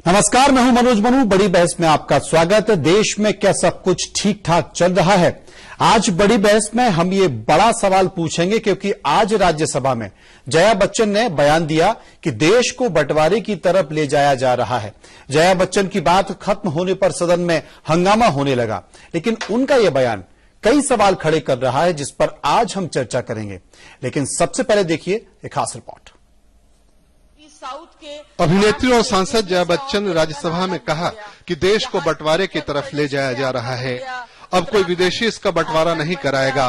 नमस्कार, मैं हूं मनोज मनु। बड़ी बहस में आपका स्वागत। देश में क्या सब कुछ ठीक ठाक चल रहा है? आज बड़ी बहस में हम ये बड़ा सवाल पूछेंगे क्योंकि आज राज्यसभा में जया बच्चन ने बयान दिया कि देश को बंटवारे की तरफ ले जाया जा रहा है। जया बच्चन की बात खत्म होने पर सदन में हंगामा होने लगा, लेकिन उनका यह बयान कई सवाल खड़े कर रहा है जिस पर आज हम चर्चा करेंगे। लेकिन सबसे पहले देखिए एक खास रिपोर्ट। अभिनेत्री और सांसद जया बच्चन ने राज्यसभा में कहा कि देश को बंटवारे की तरफ ले जाया जा रहा है। अब कोई विदेशी इसका बंटवारा नहीं कराएगा,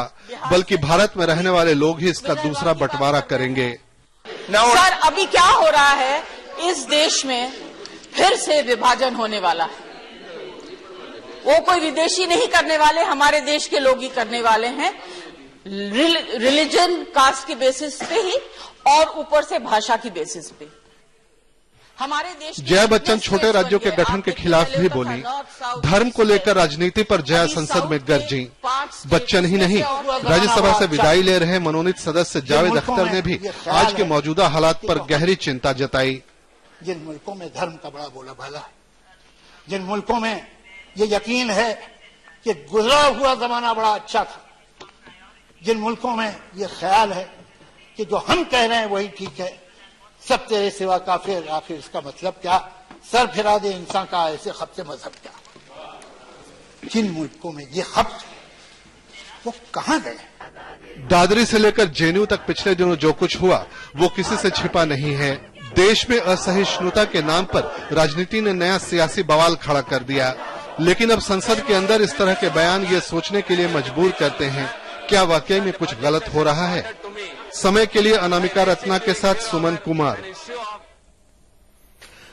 बल्कि भारत में रहने वाले लोग ही इसका दूसरा बंटवारा करेंगे। सर, अभी क्या हो रहा है, इस देश में फिर से विभाजन होने वाला है। वो कोई विदेशी नहीं करने वाले, हमारे देश के लोग ही करने वाले हैं। रिलीजन, कास्ट की बेसिस पे ही और ऊपर से भाषा की बेसिस पे। हमारे देश जया बच्चन छोटे राज्यों के गठन के खिलाफ भी बोली। धर्म को लेकर राजनीति पर जया संसद में गरजी। बच्चन ही नहीं, राज्यसभा से विदाई ले रहे मनोनीत सदस्य जावेद अख्तर ने भी आज के मौजूदा हालात पर गहरी चिंता जताई। जिन मुल्कों में धर्म का बड़ा बोला भाला है, जिन मुल्कों में ये यकीन है कि गुजरा हुआ जमाना बड़ा अच्छा था, जिन मुल्कों में ये ख्याल है कि जो हम कह रहे हैं वही ठीक है, सब तेरे सिवा काफिर, आखिर इसका मतलब क्या? सर फिरा दे इंसान का ऐसे खप से मजहब क्या? जिन मुल्कों में ये खप वो कहां गए? दादरी से लेकर जेएनयू तक पिछले दिनों जो कुछ हुआ वो किसी से छिपा नहीं है। देश में असहिष्णुता के नाम पर राजनीति ने नया सियासी बवाल खड़ा कर दिया। लेकिन अब संसद के अंदर इस तरह के बयान ये सोचने के लिए मजबूर करते हैं, क्या वाकई में कुछ गलत हो रहा है? समय के लिए अनामिका रत्ना के साथ सुमन कुमार।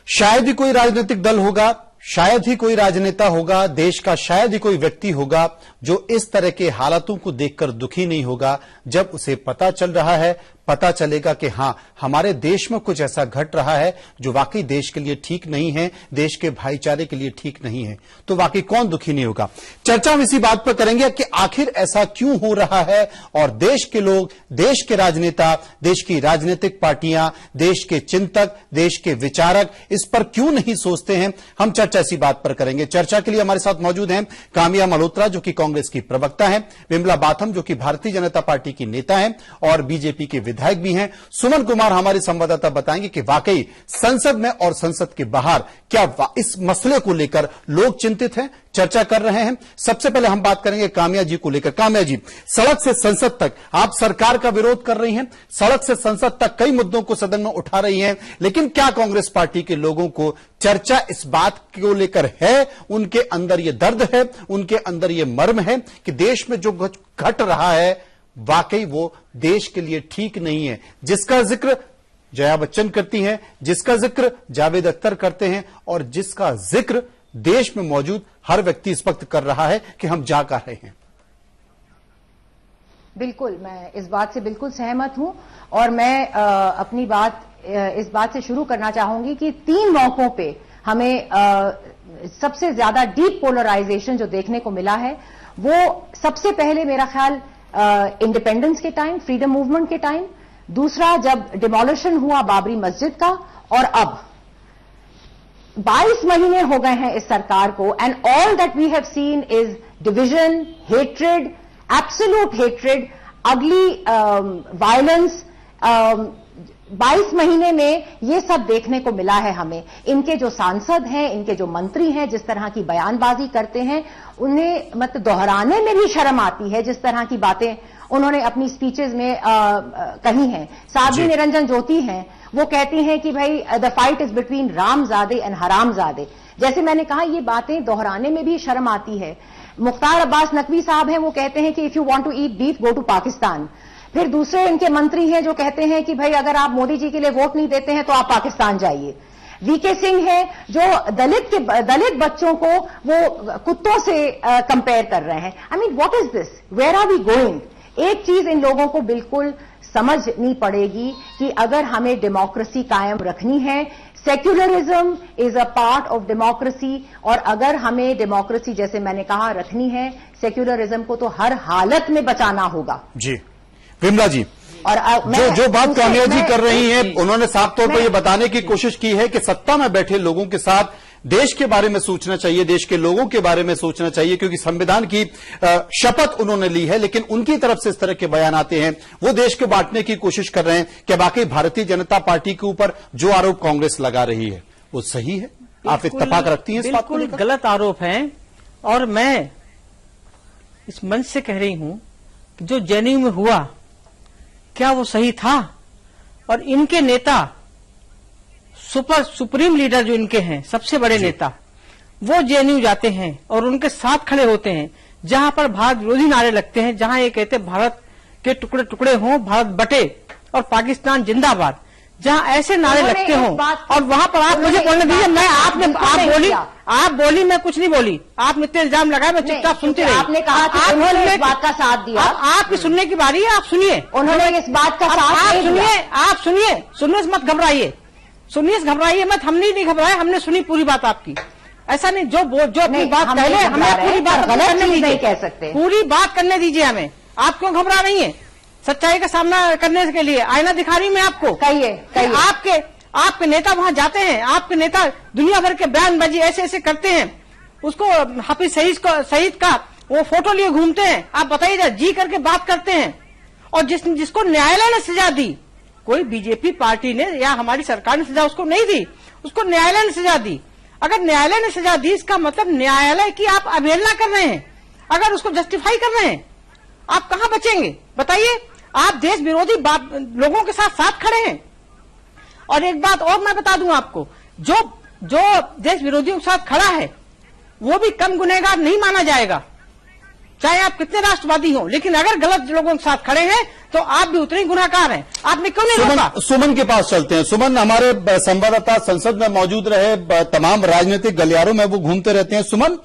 शायद ही कोई राजनीतिक दल होगा, शायद ही कोई राजनेता होगा, देश का शायद ही कोई व्यक्ति होगा जो इस तरह के हालातों को देखकर दुखी नहीं होगा जब उसे पता चल रहा है, पता चलेगा कि हां, हमारे देश में कुछ ऐसा घट रहा है जो वाकई देश के लिए ठीक नहीं है, देश के भाईचारे के लिए ठीक नहीं है। तो वाकई कौन दुखी नहीं होगा? चर्चा हम इसी बात पर करेंगे कि आखिर ऐसा क्यों हो रहा है और देश के लोग, देश के राजनेता, देश की राजनीतिक पार्टियां, देश के चिंतक, देश के विचारक इस पर क्यों नहीं सोचते हैं। हम चर्चा इसी बात पर करेंगे। चर्चा के लिए हमारे साथ मौजूद हैं काम्या मल्होत्रा जो कि कांग्रेस की प्रवक्ता हैं, विमला बाथम जो कि भारतीय जनता पार्टी की नेता हैं और बीजेपी के विधायक भी हैं। सुमन कुमार हमारे संवाददाता बताएंगे कि वाकई संसद में और संसद के बाहर क्या इस मसले को लेकर लोग चिंतित हैं, चर्चा कर रहे हैं। सबसे पहले हम बात करेंगे काम्या जी को लेकर। काम्या जी, सड़क से संसद तक आप सरकार का विरोध कर रही हैं, सड़क से संसद तक कई मुद्दों को सदन में उठा रही हैं, लेकिन क्या कांग्रेस पार्टी के लोगों को चर्चा इस बात को लेकर है? उनके अंदर यह दर्द है, उनके अंदर यह मर्म है कि देश में जो घट रहा है वाकई वो देश के लिए ठीक नहीं है, जिसका जिक्र जया बच्चन करती हैं, जिसका जिक्र जावेद अख्तर करते हैं और जिसका जिक्र देश में मौजूद हर व्यक्ति इस वक्त कर रहा है कि हम जा कर रहे हैं। बिल्कुल, मैं इस बात से बिल्कुल सहमत हूं और मैं अपनी बात इस बात से शुरू करना चाहूंगी कि 3 मौकों पे हमें सबसे ज्यादा डीप पोलराइजेशन जो देखने को मिला है वो सबसे पहले मेरा ख्याल इंडिपेंडेंस के टाइम, फ्रीडम मूवमेंट के टाइम, दूसरा जब डिमोलिशन हुआ बाबरी मस्जिद का, और अब 22 महीने हो गए हैं इस सरकार को and all that we have seen is division, hatred, absolute hatred, ugly violence. 22 महीने में ये सब देखने को मिला है हमें। इनके जो सांसद हैं, इनके जो मंत्री हैं, जिस तरह की बयानबाजी करते हैं, उन्हें मतलब दोहराने में भी शर्म आती है जिस तरह की बातें उन्होंने अपनी स्पीचेस में कही हैं। साध्वी निरंजन ज्योति हैं, वो कहती हैं कि भाई द फाइट इज बिटवीन रामजादे एंड हरामजादे। जैसे मैंने कहा, ये बातें दोहराने में भी शर्म आती है। मुख्तार अब्बास नकवी साहब हैं, वो कहते हैं कि if you want to eat beef go to Pakistan. फिर दूसरे इनके मंत्री हैं जो कहते हैं कि भाई अगर आप मोदी जी के लिए वोट नहीं देते हैं तो आप पाकिस्तान जाइए। वीके सिंह है जो दलित बच्चों को वो कुत्तों से कंपेयर कर रहे हैं। I mean what is this, where are we going? एक चीज इन लोगों को बिल्कुल समझनी पड़ेगी कि अगर हमें डेमोक्रेसी कायम रखनी है, secularism is a part of democracy, और अगर हमें डेमोक्रेसी जैसे मैंने कहा रखनी है, सेक्युलरिज्म को तो हर हालत में बचाना होगा। जी विमला जी, और जो बात काम्या जी कर रही हैं, उन्होंने साफ तौर पर यह बताने की कोशिश की है कि सत्ता में बैठे लोगों के साथ देश के बारे में सोचना चाहिए, देश के लोगों के बारे में सोचना चाहिए, क्योंकि संविधान की शपथ उन्होंने ली है, लेकिन उनकी तरफ से इस तरह के बयान आते हैं, वो देश को बांटने की कोशिश कर रहे हैं। क्या वाकई भारतीय जनता पार्टी के ऊपर जो आरोप कांग्रेस लगा रही है वो सही है? आप इत्तेफाक रखती हैं इस बात को? बिल्कुल गलत आरोप हैं, और मैं इस मंच से कह रही हूं कि जो जेएनयू में हुआ क्या वो सही था? और इनके नेता, सुप्रीम लीडर जो इनके हैं, सबसे बड़े नेता, वो जेएनयू जाते हैं और उनके साथ खड़े होते हैं जहां पर भारत विरोधी नारे लगते हैं, जहां ये कहते हैं भारत के टुकड़े टुकड़े हों, भारत बटे और पाकिस्तान जिंदाबाद, जहां ऐसे नारे लगते हों, और वहां पर आप मुझे बोलने दीजिए। मैं आप बोली, मैं कुछ नहीं बोली, आपने इतने इल्जाम लगाए, मैं चुपचाप सुनती रही। आपने कहा कि उन्होंने इस बात का साथ दिया। आपकी सुनने की बारी है, आप सुनिए। उन्होंने इस बात का साथ नहीं दिया। आप सुनिए मत घबराइए, घबराइए मत। हमने नहीं घबराया, हमने सुनी पूरी बात आपकी। ऐसा नहीं, जो अपनी बात पहले हमें पूरी बात करने दीजिए, कह सकते पूरी बात करने दीजिए हमें। आप क्यों घबरा रही हैं? सच्चाई का सामना करने के लिए आईना दिखा रही मैं आपको। कहिए। आपके नेता वहां जाते हैं, आपके नेता दुनिया भर के बयानबाजी ऐसे करते हैं, उसको हाफिज सईद का वो फोटो लिए घूमते हैं। आप बताइए, जी करके बात करते हैं। और जिसको न्यायालय ने सजा दी, कोई बीजेपी पार्टी ने या हमारी सरकार ने सजा उसको नहीं दी, उसको न्यायालय ने सजा दी। अगर न्यायालय ने सजा दी, इसका मतलब न्यायालय की आप अवहेलना कर रहे हैं। अगर उसको जस्टिफाई कर रहे हैं, आप कहां बचेंगे बताइए? आप देश विरोधी लोगों के साथ खड़े हैं। और एक बात और मैं बता दूं आपको, जो देश विरोधियों के साथ खड़ा है वो भी कम गुनहगार नहीं माना जाएगा, चाहे आप कितने राष्ट्रवादी हो। लेकिन अगर गलत लोगों के साथ खड़े हैं तो आप भी उतने ही गुनहगार हैं। आपने क्यों नहीं रोका? सुमन के पास चलते हैं। सुमन हमारे संवाददाता संसद में मौजूद रहे, तमाम राजनीतिक गलियारों में वो घूमते रहते हैं। सुमन,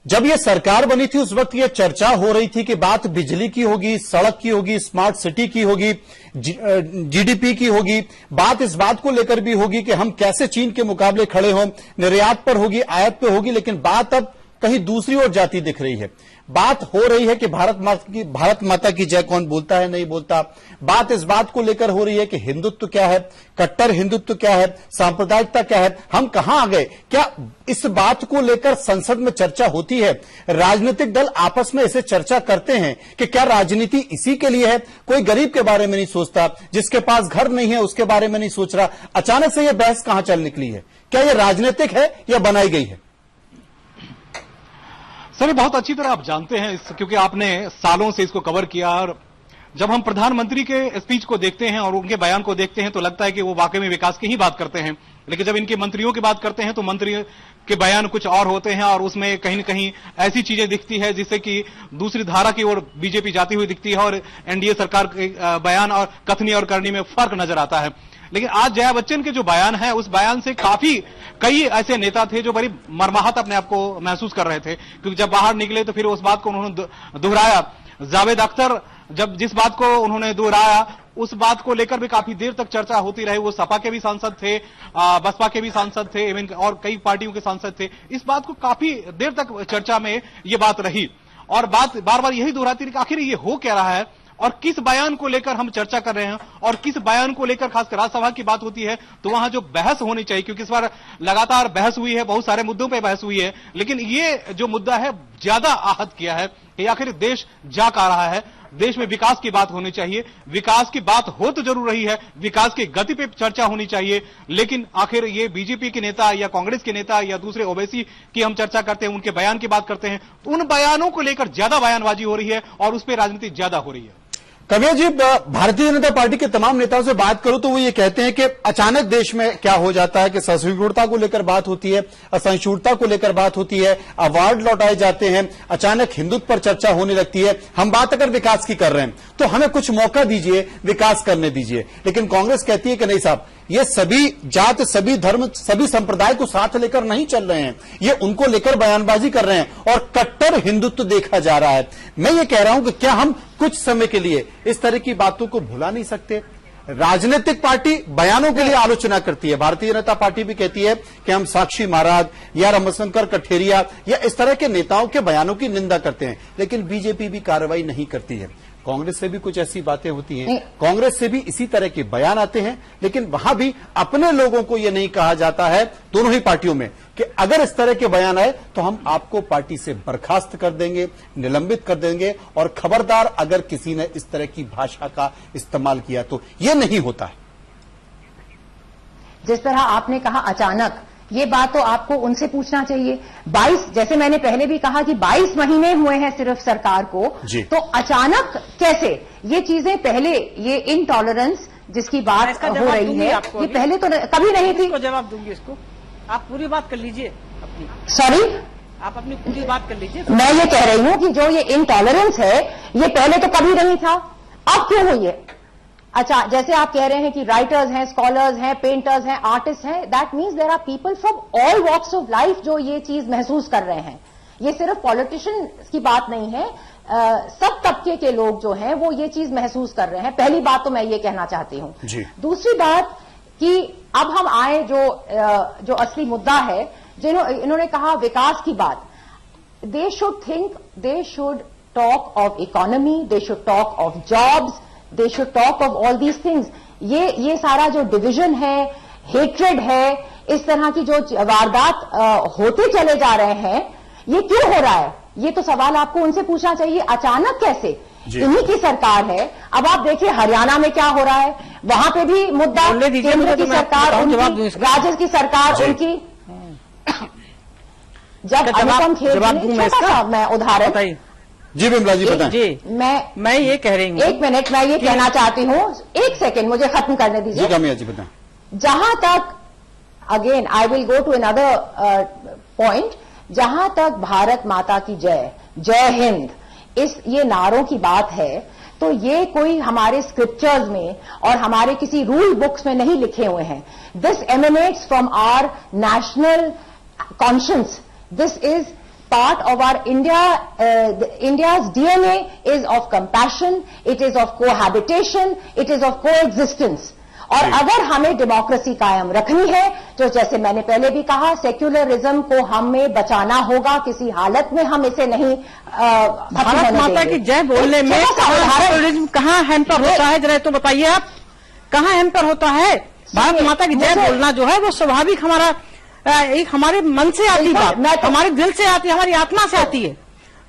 जब ये सरकार बनी थी उस वक्त ये चर्चा हो रही थी कि बात बिजली की होगी, सड़क की होगी, स्मार्ट सिटी की होगी, जीडीपी की होगी, बात इस बात को लेकर भी होगी कि हम कैसे चीन के मुकाबले खड़े हों, निर्यात पर होगी, आयात पर होगी। लेकिन बात अब कहीं दूसरी ओर जाती दिख रही है। बात हो रही है कि भारत माता की जय कौन बोलता है, नहीं बोलता। बात इस बात को लेकर हो रही है कि हिंदुत्व क्या है, कट्टर हिंदुत्व क्या है, सांप्रदायिकता क्या है, हम कहां आ गए। क्या इस बात को लेकर संसद में चर्चा होती है? राजनीतिक दल आपस में इसे चर्चा करते हैं कि क्या राजनीति इसी के लिए है? कोई गरीब के बारे में नहीं सोचता, जिसके पास घर नहीं है उसके बारे में नहीं सोच रहा। अचानक से यह बहस कहां चल निकली है? क्या यह राजनीतिक है या बनाई गई है? सर, बहुत अच्छी तरह आप जानते हैं क्योंकि आपने सालों से इसको कवर किया। और जब हम प्रधानमंत्री के स्पीच को देखते हैं और उनके बयान को देखते हैं तो लगता है कि वो वाकई में विकास की ही बात करते हैं। लेकिन जब इनके मंत्रियों की बात करते हैं तो मंत्री के बयान कुछ और होते हैं और उसमें कहीं न कहीं ऐसी चीजें दिखती है जिससे कि दूसरी धारा की ओर बीजेपी जाती हुई दिखती है और एनडीए सरकार के बयान और कथनी और करनी में फर्क नजर आता है। लेकिन आज जया बच्चन के जो बयान है उस बयान से कई ऐसे नेता थे जो बड़ी मर्माहत अपने आप को महसूस कर रहे थे, क्योंकि जब बाहर निकले तो फिर उस बात को उन्होंने दोहराया। जावेद अख्तर जब जिस बात को उन्होंने दोहराया उस बात को लेकर भी काफी देर तक चर्चा होती रही। वो सपा के भी सांसद थे, बसपा के भी सांसद थे, इवन और कई पार्टियों के सांसद थे। इस बात को काफी देर तक चर्चा में ये बात रही और बात बार बार यही दोहराती रही कि आखिर ये हो क्या रहा है और किस बयान को लेकर हम चर्चा कर रहे हैं और किस बयान को लेकर खासकर राज्यसभा की बात होती है तो वहां जो बहस होनी चाहिए, क्योंकि इस बार लगातार बहस हुई है, बहुत सारे मुद्दों पे बहस हुई है, लेकिन ये जो मुद्दा है ज्यादा आहत किया है कि आखिर देश जा कहां रहा है। देश में विकास की बात होनी चाहिए, विकास की बात हो तो जरूर रही है, विकास की गति पे चर्चा होनी चाहिए, लेकिन आखिर ये बीजेपी के नेता या कांग्रेस के नेता या दूसरे ओवैसी की हम चर्चा करते हैं, उनके बयान की बात करते हैं, उन बयानों को लेकर ज्यादा बयानबाजी हो रही है और उस पर राजनीति ज्यादा हो रही है। कविया जी, भारतीय जनता पार्टी के तमाम नेताओं से बात करूं तो वो ये कहते हैं कि अचानक देश में क्या हो जाता है कि सहिष्णुता को लेकर बात होती है, असहिष्णुता को लेकर बात होती है, अवार्ड लौटाए जाते हैं, अचानक हिंदुत्व पर चर्चा होने लगती है। हम बात अगर विकास की कर रहे हैं तो हमें कुछ मौका दीजिए, विकास करने दीजिए। लेकिन कांग्रेस कहती है कि नहीं साहब, ये सभी जात, सभी धर्म, सभी संप्रदाय को साथ लेकर नहीं चल रहे हैं, ये उनको लेकर बयानबाजी कर रहे हैं और कट्टर हिंदुत्व देखा जा रहा है। मैं ये कह रहा हूं कि क्या हम कुछ समय के लिए इस तरह की बातों को भुला नहीं सकते? राजनीतिक पार्टी बयानों के लिए आलोचना करती है, भारतीय जनता पार्टी भी कहती है कि हम साक्षी महाराज या रमशंकर कठेरिया या इस तरह के नेताओं के बयानों की निंदा करते हैं, लेकिन बीजेपी भी कार्रवाई नहीं करती है। कांग्रेस से भी कुछ ऐसी बातें होती हैं, कांग्रेस से भी इसी तरह के बयान आते हैं, लेकिन वहां भी अपने लोगों को यह नहीं कहा जाता है, दोनों ही पार्टियों में, कि अगर इस तरह के बयान आए तो हम आपको पार्टी से बर्खास्त कर देंगे, निलंबित कर देंगे, और खबरदार अगर किसी ने इस तरह की भाषा का इस्तेमाल किया तो यह नहीं होता है। जिस तरह आपने कहा अचानक, ये बात तो आपको उनसे पूछना चाहिए। 22, जैसे मैंने पहले भी कहा कि 22 महीने हुए हैं सिर्फ सरकार को, तो अचानक कैसे ये चीजें, पहले ये इनटॉलरेंस जिसकी बात हो रही है, ये पहले तो कभी नहीं थी। जवाब दूंगी इसको, आप पूरी बात कर लीजिए अपनी। सॉरी, आप अपनी पूरी बात कर लीजिए। मैं ये कह रही हूं कि जो ये इनटॉलरेंस है, ये पहले तो कभी नहीं था, अब क्यों हुई है? अच्छा, जैसे आप कह रहे हैं कि राइटर्स हैं, स्कॉलर्स हैं, पेंटर्स हैं, आर्टिस्ट हैं, that means there are people from all walks of life जो ये चीज महसूस कर रहे हैं। ये सिर्फ पॉलिटिशियन की बात नहीं है, सब तबके के लोग जो हैं वो ये चीज महसूस कर रहे हैं। पहली बात तो मैं ये कहना चाहती हूं। दूसरी बात कि अब हम आए जो असली मुद्दा है, इन्होंने कहा विकास की बात। They should think, they should talk of economy, they should talk of jobs, they should talk of all these things. ये सारा जो डिविजन है, हेट्रेड है, इस तरह की जो वारदात होते चले जा रहे हैं, ये क्यों हो रहा है? ये तो सवाल आपको उनसे पूछना चाहिए। अचानक कैसे? इन्हीं की सरकार है। अब आप देखिए हरियाणा में क्या हो रहा है, वहां पे भी मुद्दा, केंद्र की सरकार उनकी, राज्य की सरकार उनकी। जब अनुपम खेर ने, छोटा सा मैं उदाहरण, जी बिमला जी बताएं। जी मैं ये कह रही हूँ, एक मिनट, मैं ये कहना चाहती हूँ, एक सेकेंड मुझे खत्म करने दीजिए। जी कामिया जी बताएं। जहां तक, again I will go to another point, जहां तक भारत माता की जय, जय हिंद, ये नारों की बात है, तो ये कोई हमारे स्क्रिप्चर्स में और हमारे किसी रूल बुक्स में नहीं लिखे हुए हैं। This emanates from our national conscience. This is part of our India's DNA is of compassion, it is of cohabitation, it is of coexistence. और अगर हमें डेमोक्रेसी कायम रखनी है, तो जैसे मैंने पहले भी कहा, सेक्युलरिज्म को हमें बचाना होगा, किसी हालत में हम इसे नहीं भारत माता की जय बोलने में सेक्युलरिज्म कहाँ हैम्पर होता है? जरा तो बताइए आप, कहाँ हैम्पर होता है? भारत माता की जय बोलना जो है वो स्वाभाविक एक हमारे मन से आती बात, हमारे दिल से आती है, हमारी आत्मा से आती है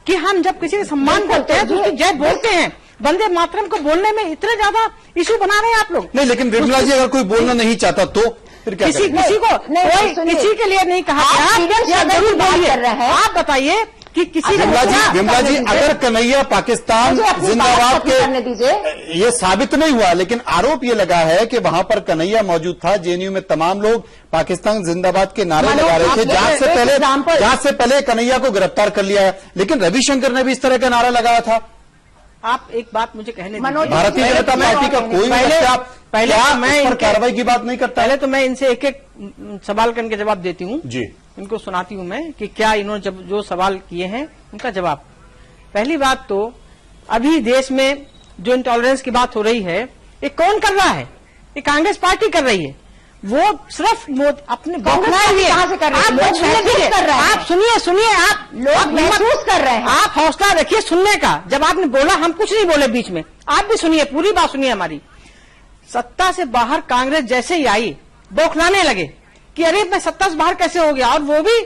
कि हम जब किसी का सम्मान करते हैं तो उसकी जय बोलते हैं। वंदे मातरम को बोलने में इतने ज्यादा इश्यू बना रहे हैं आप लोग। नहीं, लेकिन विमला जी अगर कोई बोलना नहीं चाहता तो फिर क्या किसी किसी के लिए नहीं कहा, जरूर बोलिए। आप बताइए कि किसी विमला जी अगर कन्हैया पाकिस्तान जिंदाबाद के, ये साबित नहीं हुआ, लेकिन आरोप ये लगा है कि वहां पर कन्हैया मौजूद था, जेएनयू में तमाम लोग पाकिस्तान जिंदाबाद के नारे लगा रहे थे। जांच से पहले कन्हैया को गिरफ्तार कर लिया है, लेकिन रविशंकर ने भी इस तरह का नारा लगाया था। आप एक बात मुझे कहने दीजिए, भारतीय जनता पार्टी का कोई पहले मैं कार्रवाई की बात नहीं करता। पहले तो मैं इनसे एक एक सवाल करके जवाब देती हूँ जी, इनको सुनाती हूं मैं कि क्या इन्होंने जो सवाल किए हैं उनका जवाब। पहली बात तो अभी देश में जो इंटॉलरेंस की बात हो रही है, ये कौन कर रहा है? ये कांग्रेस पार्टी कर रही है। वो सिर्फ अपने कहां से कर रहे हैं? आप सुनिए, आप लोग महसूस कर रहे हैं। आप हौसला रखिए सुनने का। जब आपने बोला, हम कुछ नहीं बोले बीच में, आप भी सुनिए, पूरी बात सुनिए हमारी। सत्ता से बाहर कांग्रेस जैसे ही आई, बौखलाने लगे कि अरे मैं सत्ता से बाहर कैसे हो गया, और वो भी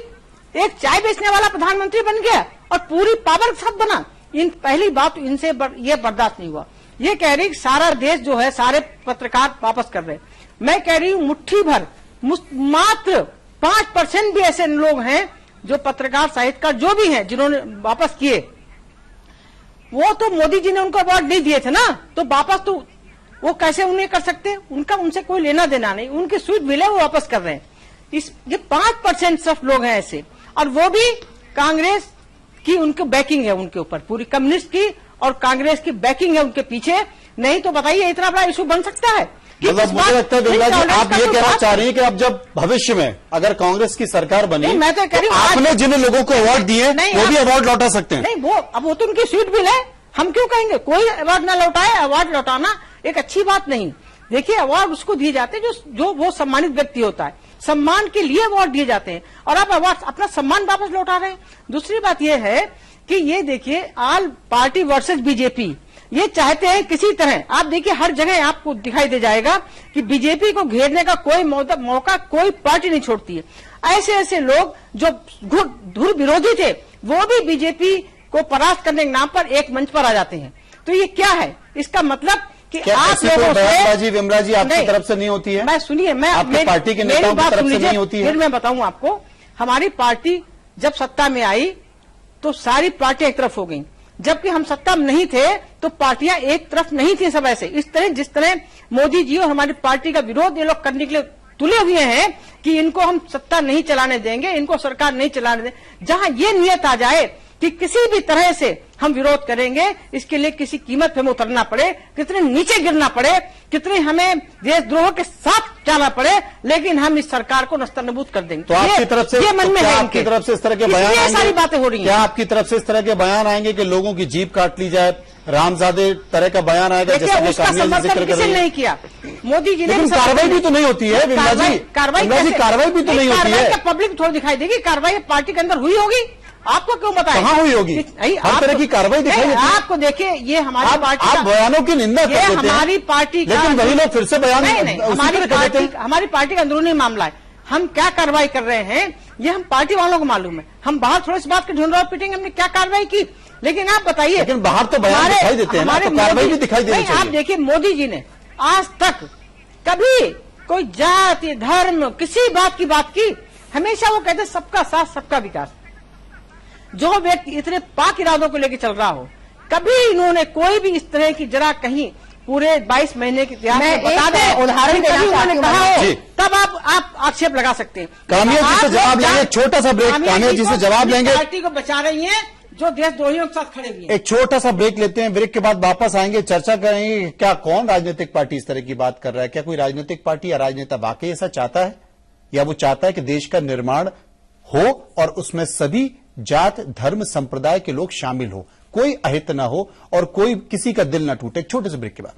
एक चाय बेचने वाला प्रधानमंत्री बन गया और पूरी पावर के साथ बना। पहली बात इनसे ये बर्दाश्त नहीं हुआ। ये कह रही सारा देश जो है, सारे पत्रकार वापस कर रहे। मैं कह रही हूं मुट्ठी भर, मात्र 5% भी ऐसे लोग हैं जो पत्रकार, साहित्यकार जो भी हैं जिन्होंने वापस किए। वो तो मोदी जी ने उनको अवार्ड नहीं दिए थे ना, तो वापस तो वो कैसे उन्हें कर सकते? उनका उनसे कोई लेना देना नहीं, उनकी स्वीट बिल है, वो वापस कर रहे हैं। ये 5% सिर्फ लोग हैं ऐसे, और वो भी कांग्रेस की उनकी बैकिंग है उनके ऊपर, पूरी कम्युनिस्ट की और कांग्रेस की बैकिंग है उनके पीछे। नहीं तो बताइए इतना बड़ा इशू बन सकता है? मतलब मुझे लगता है बिमला जी आप ये कहना चाह रही हैं कि अब जब भविष्य में अगर कांग्रेस की सरकार बनी, मैं तो कह रही हूँ आपने जिन लोगों को अवार्ड दिए वो भी अवार्ड लौटा सकते हैं। नहीं, वो तो उनकी स्वीट बिल है, हम क्यों कहेंगे कोई अवार्ड ना लौटाए? अवार्ड लौटाना एक अच्छी बात नहीं। देखिए, अवार्ड उसको दिए जाते हैं जो वो सम्मानित व्यक्ति होता है, सम्मान के लिए अवार्ड दिए जाते हैं, और आप अवार्ड अपना सम्मान वापस लौटा रहे हैं। दूसरी बात यह है कि ये देखिए, ऑल पार्टी वर्सेस बीजेपी, ये चाहते हैं किसी तरह, आप देखिए हर जगह आपको दिखाई दे जाएगा कि बीजेपी को घेरने का कोई मौका कोई पार्टी नहीं छोड़ती है। ऐसे ऐसे लोग जो धुर विरोधी थे वो भी बीजेपी को परास्त करने के नाम पर एक मंच पर आ जाते हैं। तो ये क्या है? इसका मतलब कि आप लोगों से विमला जी आपकी तरफ से नहीं होती है? मैं सुनिए, मैं आपकी पार्टी के नेताओं की तरफ से नहीं होती है? फिर मैं बताऊं आपको, हमारी पार्टी जब सत्ता में आई तो सारी पार्टियां एक तरफ हो गई, जबकि हम सत्ता में नहीं थे तो पार्टियां एक तरफ नहीं थी सब ऐसे। इस तरह जिस तरह मोदी जी और हमारी पार्टी का विरोध ये लोग करने के लिए तुले हुए हैं कि इनको हम सत्ता नहीं चलाने देंगे, इनको सरकार नहीं चलाने देंगे, जहां ये नियत आ जाए कि किसी भी तरह से हम विरोध करेंगे, इसके लिए किसी कीमत पे हमें उतरना पड़े, कितने नीचे गिरना पड़े, कितने हमें देशद्रोह के साथ जाना पड़े, लेकिन हम इस सरकार को नस्तनबूद कर देंगे। तो आपकी तरफ से ये मन में है, आपकी तरफ से इस तरह के बयान आएंगे? सारी बातें हो रही हैं। क्या आपकी तरफ से इस तरह के बयान आएंगे कि लोगों की जीप काट ली जाए, रामजादे तरह का बयान आएगा जैसा कि कांग्रेस जिक्र कर रही है? नहीं किया मोदी जी ने। लेकिन कार्रवाई भी तो नहीं होती है विमला जी, कार्रवाई भी तो नहीं होती है। पब्लिक थोड़ी दिखाई देगी, कार्रवाई पार्टी के अंदर हुई होगी, आपको क्यों बताएं? कहाँ हुई होगी? हर तरह की कार्रवाई दिखाई देती है। आपको देखिए, ये हमारी पार्टी, आप बयानों की निंदा कर देते हैं, हमारी पार्टी का, लेकिन वही लोग फिर से बयान हमारी पार्टी का अंदरूनी मामला है। हम क्या कार्रवाई कर रहे हैं ये हम पार्टी वालों को मालूम है, हम बाहर थोड़ी सी बात के ढूंढ पीटेंगे हमने क्या कार्रवाई की, लेकिन आप बताइए। लेकिन बाहर तो बयान दिखाई देते हैं ना, तो कार्रवाई भी दिखाई देनी चाहिए। आप देखिए मोदी जी ने आज तक कभी कोई जाति धर्म किसी बात की बात की, हमेशा वो कहते सबका साथ सबका विकास। जो व्यक्ति इतने पाक इरादों को लेकर चल रहा हो, कभी इन्होंने कोई भी इस तरह की जरा कहीं पूरे 22 महीने की इतिहास में बता दें उदाहरण कहा हो, तब आप आक्षेप लगा सकते हैं। कामिया जी से जवाब लेंगे, छोटा सा ब्रेक, कामिया जी से जवाब लेंगे। पार्टी को बचा रही है जो देशद्रोहियों के साथ खड़े हुए हैं। एक छोटा सा ब्रेक लेते हैं, ब्रेक के बाद वापस आएंगे, चर्चा करेंगे क्या कौन राजनीतिक पार्टी इस तरह की बात कर रहा है, क्या कोई राजनीतिक पार्टी या राजनेता वाकई ऐसा चाहता है, या वो चाहता है कि देश का निर्माण हो और उसमें सभी जात धर्म संप्रदाय के लोग शामिल हो, कोई अहित न हो और कोई किसी का दिल न टूटे। छोटे से ब्रेक के बाद